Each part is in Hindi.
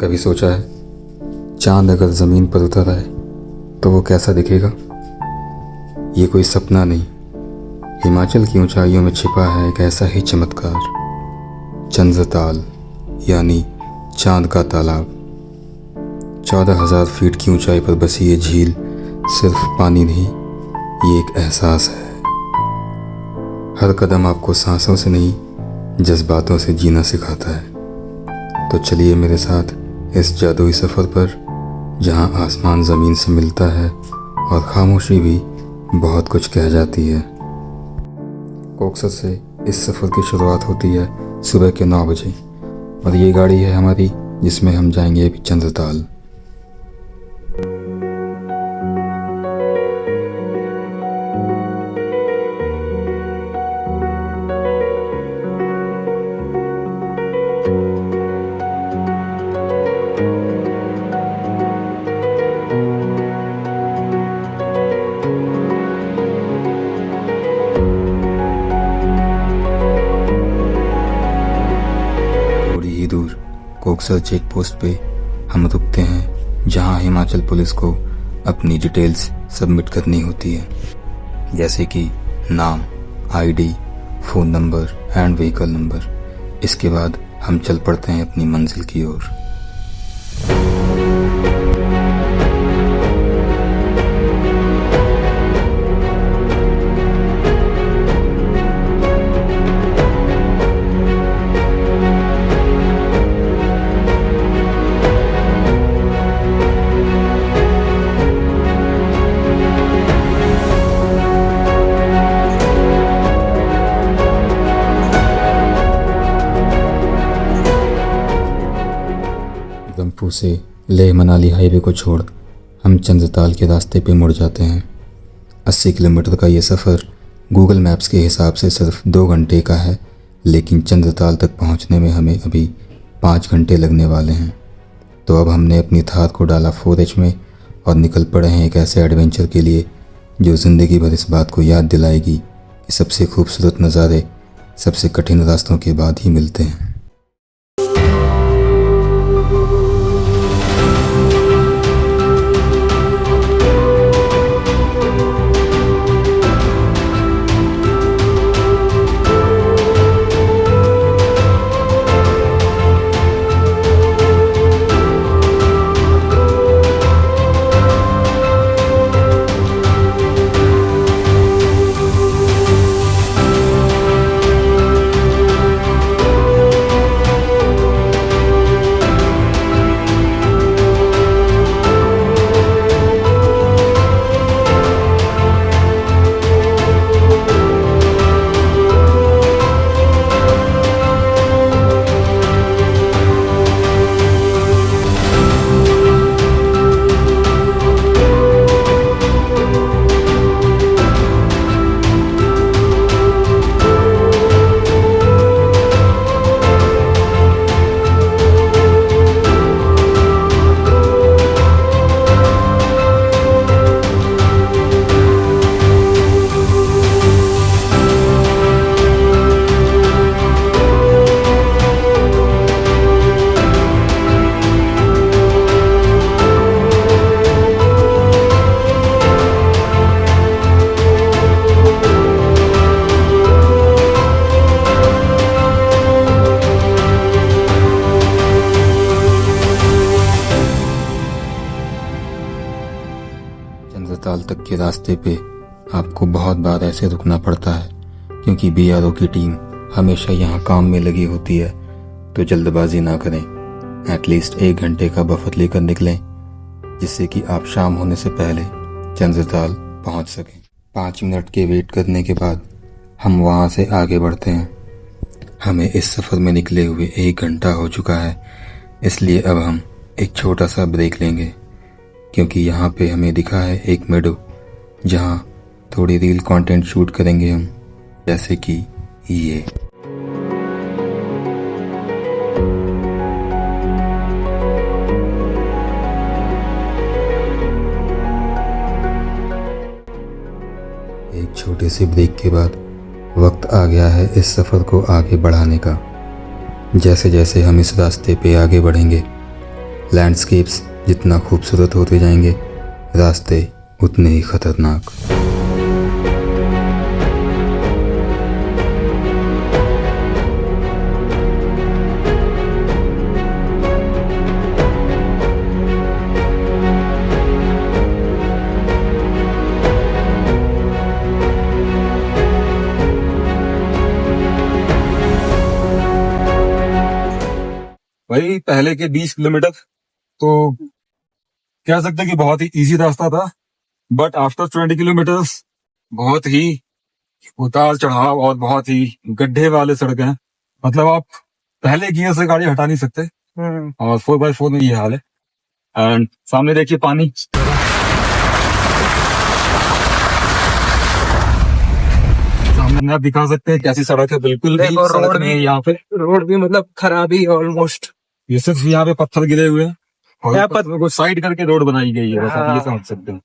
कभी सोचा है चांद अगर ज़मीन पर उतर आए तो वो कैसा दिखेगा? ये कोई सपना नहीं, हिमाचल की ऊंचाइयों में छिपा है एक ऐसा ही चमत्कार, चंद्रताल यानी चांद का तालाब। 14,000 फीट की ऊंचाई पर बसी ये झील सिर्फ पानी नहीं, ये एक एहसास है। हर कदम आपको सांसों से नहीं, जज्बातों से जीना सिखाता है। तो चलिए मेरे साथ इस जादुई सफ़र पर, जहां आसमान ज़मीन से मिलता है और खामोशी भी बहुत कुछ कह जाती है। कोकसर से इस सफ़र की शुरुआत होती है सुबह के 9 बजे और ये गाड़ी है हमारी जिसमें हम जाएंगे अभी चंद्रताल। दूर कोकसर चेक पोस्ट पे हम रुकते हैं, जहां हिमाचल पुलिस को अपनी डिटेल्स सबमिट करनी होती है, जैसे कि नाम, ID, phone number and vehicle number. इसके बाद हम चल पड़ते हैं अपनी मंजिल की ओर। रंगपुर से लेह मनाली हाईवे को छोड़ हम चंद्रताल के रास्ते पे मुड़ जाते हैं। 80 किलोमीटर का ये सफ़र गूगल मैप्स के हिसाब से सिर्फ 2 घंटे का है, लेकिन चंद्रताल तक पहुंचने में हमें अभी 5 घंटे लगने वाले हैं। तो अब हमने अपनी थार को डाला 4H में और निकल पड़े हैं एक ऐसे एडवेंचर के लिए जो ज़िंदगी भर इस बात को याद दिलाएगी कि सबसे खूबसूरत नज़ारे सबसे कठिन रास्तों के बाद ही मिलते हैं। चंद्रताल तक के रास्ते पे आपको बहुत बार ऐसे रुकना पड़ता है, क्योंकि BRO की टीम हमेशा यहाँ काम में लगी होती है। तो जल्दबाजी ना करें, एटलीस्ट 1 घंटे का बफर लेकर निकलें, जिससे कि आप शाम होने से पहले चंद्रताल पहुँच सकें। 5 मिनट के वेट करने के बाद हम वहाँ से आगे बढ़ते हैं। हमें इस सफ़र में निकले हुए 1 घंटा हो चुका है, इसलिए अब हम एक छोटा सा ब्रेक लेंगे, क्योंकि यहाँ पे हमें दिखा है एक मेडो, जहाँ थोड़ी रील कंटेंट शूट करेंगे हम, जैसे कि ये। एक छोटे से ब्रेक के बाद वक्त आ गया है इस सफ़र को आगे बढ़ाने का। जैसे जैसे हम इस रास्ते पे आगे बढ़ेंगे, लैंडस्केप्स जितना खूबसूरत होते जाएंगे, रास्ते उतने ही खतरनाक। भाई पहले के 20 किलोमीटर तो कह सकते हैं कि बहुत ही इजी रास्ता था, बट आफ्टर 20 किलोमीटर्स बहुत ही उतार चढ़ाव और बहुत ही गड्ढे वाले सड़क हैं। मतलब आप पहले गियर से गाड़ी हटा नहीं सकते। और 4x4 में ये हाल है। एंड सामने देखिए पानी, सामने आप दिखा सकते हैं कैसी सड़क है। बिल्कुल भी देखो, सड़क रोड नहीं है भी- यहाँ पे। रोड भी मतलब खराब ही ऑलमोस्ट। ये सिर्फ यहाँ पे पत्थर गिरे हुए हैं और यहाँ पत्थरों को साइड करके रोड बनाई गई है, बस आप ये हाँ। समझ सकते हैं।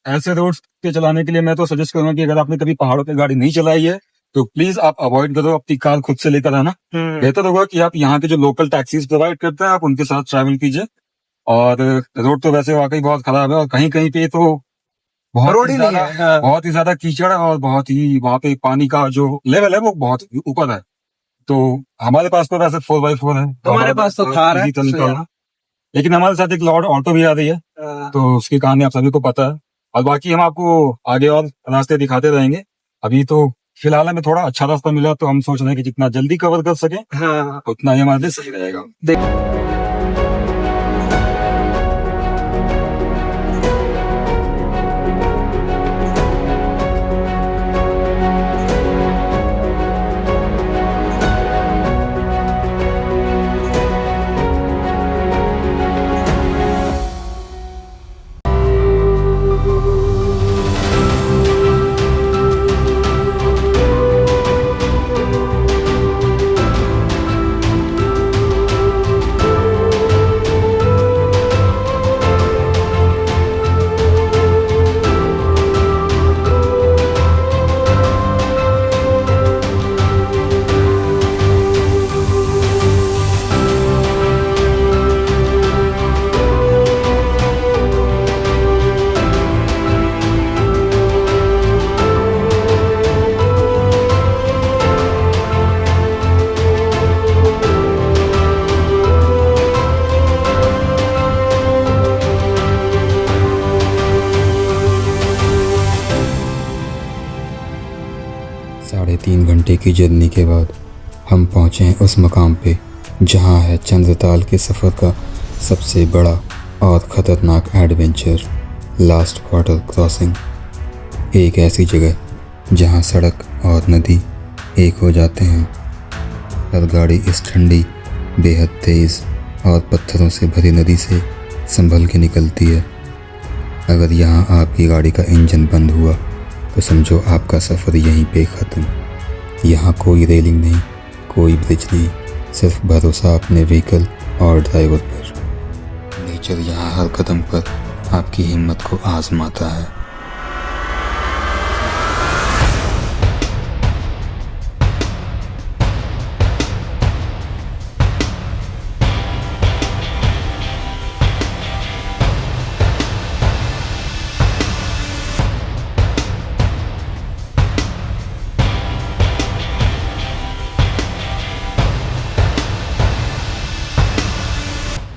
ऐसे रोड के चलाने के लिए मैं तो सजेस्ट करूंगा कि अगर आपने कभी पहाड़ों पे गाड़ी नहीं चलाई है तो प्लीज आप अवॉइड करो अपनी कार खुद से लेकर आना। बेहतर होगा कि आप यहाँ के जो लोकल टैक्सीज प्रोवाइड करते हैं आप उनके साथ ट्रैवल कीजिए। और रोड तो वैसे वाकई बहुत खराब है और कहीं कहीं पे तो रोड ही नहीं है। हाँ। बहुत ही ज्यादा कीचड़ है और बहुत ही वहाँ पे पानी का जो लेवल है वो बहुत ऊपर है। तो हमारे पास तो वैसे 4x4 है, हमारे पास तो कार है। easy तो निकलना। लेकिन हमारे साथ एक लॉर्ड ऑटो भी आ रही है, तो उसकी कहानी आप सभी को पता है। और बाकी हम आपको आगे और रास्ते दिखाते रहेंगे। अभी तो फिलहाल हमें थोड़ा अच्छा रास्ता मिला तो हम सोच रहे हैं कि जितना जल्दी कवर कर सके हाँ। उतना ही हमारे लिए सही रहेगा। साढ़े 3 घंटे की जर्नी के बाद हम पहुँचे हैं उस मकाम पे जहाँ है चंद्रताल के सफ़र का सबसे बड़ा और ख़तरनाक एडवेंचर, लास्ट वाटर क्रॉसिंग। एक ऐसी जगह जहाँ सड़क और नदी एक हो जाते हैं। हर गाड़ी इस ठंडी, बेहद तेज़ और पत्थरों से भरी नदी से संभल के निकलती है। अगर यहाँ आपकी गाड़ी का इंजन बंद हुआ तो समझो आपका सफ़र यहीं पे ख़त्म। यहाँ कोई रेलिंग नहीं, कोई ब्रिज नहीं, सिर्फ भरोसा अपने व्हीकल और ड्राइवर पर। नेचर यहाँ हर कदम पर आपकी हिम्मत को आजमाता है।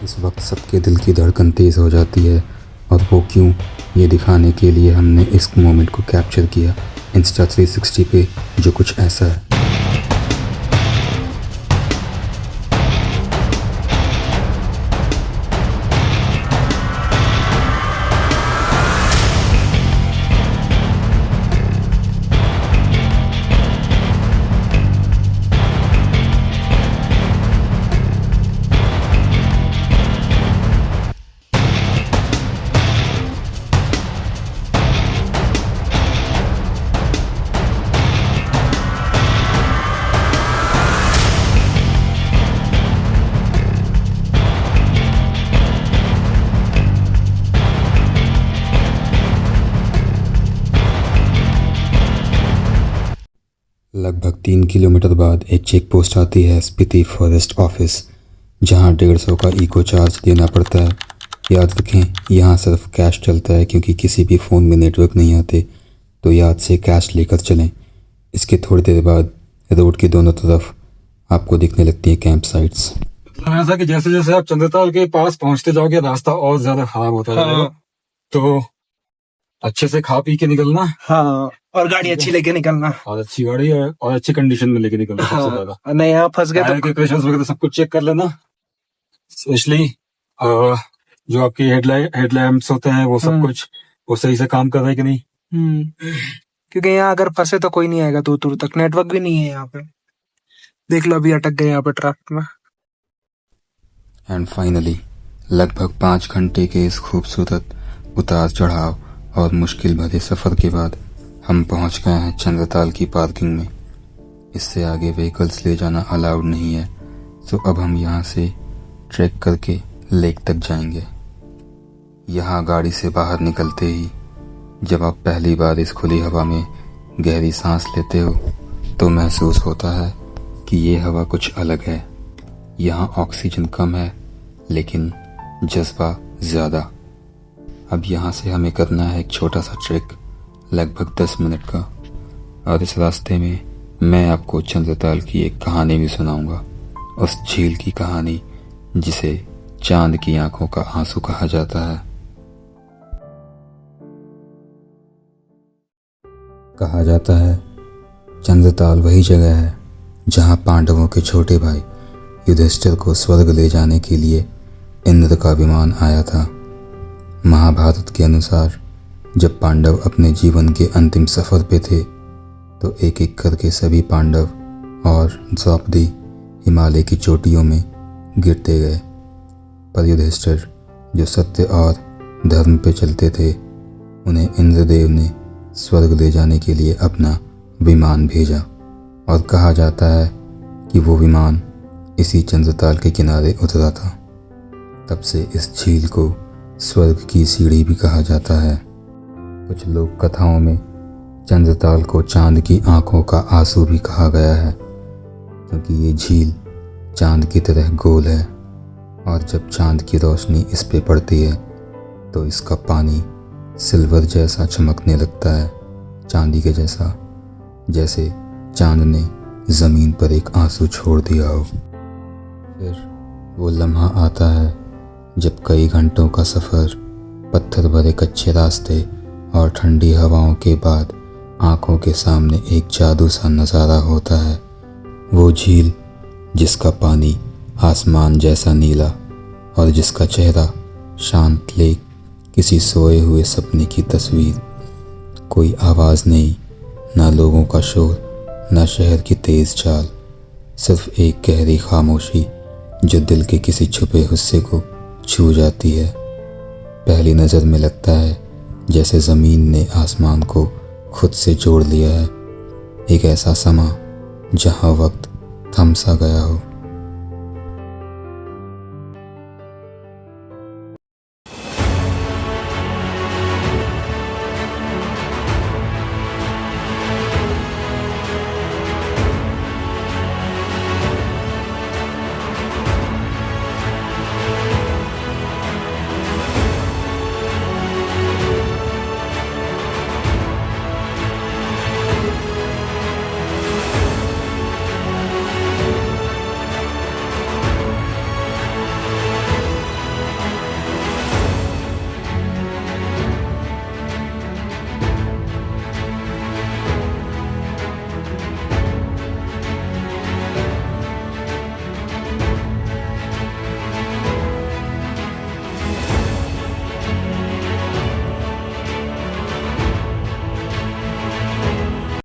इस वक्त सबके दिल की धड़कन तेज़ हो जाती है, और वो क्यों, ये दिखाने के लिए हमने इस मोमेंट को कैप्चर किया इंस्टा 360 पे, जो कुछ ऐसा है। 3 किलोमीटर बाद एक चेक पोस्ट आती है स्पीति फॉरेस्ट ऑफिस, जहां 150 का इको चार्ज देना पड़ता है। याद रखें, यहाँ सिर्फ कैश चलता है क्योंकि किसी भी फ़ोन में नेटवर्क नहीं आते, तो याद से कैश लेकर चलें। इसके थोड़ी देर बाद रोड के दोनों तरफ आपको दिखने लगती हैं कैंप साइट्स। मतलब ऐसा कि जैसे जैसे आप चंद्रताल के पास पहुंचते जाओगे रास्ता और ज्यादा खराब होता जाएगा। हाँ तो अच्छे से खा पी के निकलना हाँ, और गाड़ी अच्छी लेके निकलना। और अच्छी गाड़ी है और अच्छी कंडीशन में लेके निकलना सबसे ज्यादा। हाँ, नहीं यहाँ फंस गए टायर तो के प्रेशर्स वगैरह सब कुछ चेक कर लेना। स्पेशली जो आपके हेडलैम्प्स होते हैं वो सब कुछ वो सही से काम कर रहे हैं कि नहीं। क्योंकि यहाँ अगर फंसे तो कोई नहीं आएगा दूर दूर तक, नेटवर्क भी नहीं है यहाँ पे। देख लो अभी अटक गए यहाँ पे ट्रैफिक में। एंड फाइनली लगभग 5 घंटे के इस खूबसूरत उतार चढ़ाव और मुश्किल भरे सफ़र के बाद हम पहुंच गए हैं चंद्रताल की पार्किंग में। इससे आगे व्हीकल्स ले जाना अलाउड नहीं है, तो अब हम यहाँ से ट्रैक करके लेक तक जाएंगे। यहाँ गाड़ी से बाहर निकलते ही जब आप पहली बार इस खुली हवा में गहरी सांस लेते हो तो महसूस होता है कि ये हवा कुछ अलग है। यहाँ ऑक्सीजन कम है लेकिन जज्बा ज़्यादा। अब यहाँ से हमें करना है एक छोटा सा ट्रैक लगभग 10 मिनट का, और इस रास्ते में मैं आपको चंद्रताल की एक कहानी भी सुनाऊंगा, उस झील की कहानी जिसे चांद की आंखों का आंसू कहा जाता है। कहा जाता है चंद्रताल वही जगह है जहाँ पांडवों के छोटे भाई युधिष्ठिर को स्वर्ग ले जाने के लिए इंद्र का विमान आया था। महाभारत के अनुसार जब पांडव अपने जीवन के अंतिम सफर पे थे तो एक एक करके सभी पांडव और द्रौपदी हिमालय की चोटियों में गिरते गए, पर युधिष्ठिर जो सत्य और धर्म पे चलते थे उन्हें इंद्रदेव ने स्वर्ग ले जाने के लिए अपना विमान भेजा, और कहा जाता है कि वो विमान इसी चंद्रताल के किनारे उतरा था। तब से इस झील को स्वर्ग की सीढ़ी भी कहा जाता है। कुछ लोक कथाओं में चंद्रताल को चांद की आंखों का आंसू भी कहा गया है, क्योंकि ये झील चांद की तरह गोल है और जब चांद की रोशनी इस पे पड़ती है तो इसका पानी सिल्वर जैसा चमकने लगता है, चांदी के जैसा, जैसे चांद ने ज़मीन पर एक आंसू छोड़ दिया हो। फिर वो लम्हा आता है जब कई घंटों का सफ़र, पत्थर भरे कच्चे रास्ते और ठंडी हवाओं के बाद आंखों के सामने एक जादू सा नज़ारा होता है। वो झील जिसका पानी आसमान जैसा नीला और जिसका चेहरा शांत लेक, किसी सोए हुए सपने की तस्वीर। कोई आवाज़ नहीं, ना लोगों का शोर, ना शहर की तेज़ चाल, सिर्फ एक गहरी खामोशी जो दिल के किसी छुपे हिस्से को छू जाती है। पहली नज़र में लगता है जैसे ज़मीन ने आसमान को खुद से जोड़ लिया है, एक ऐसा समा जहाँ वक्त थम सा गया हो।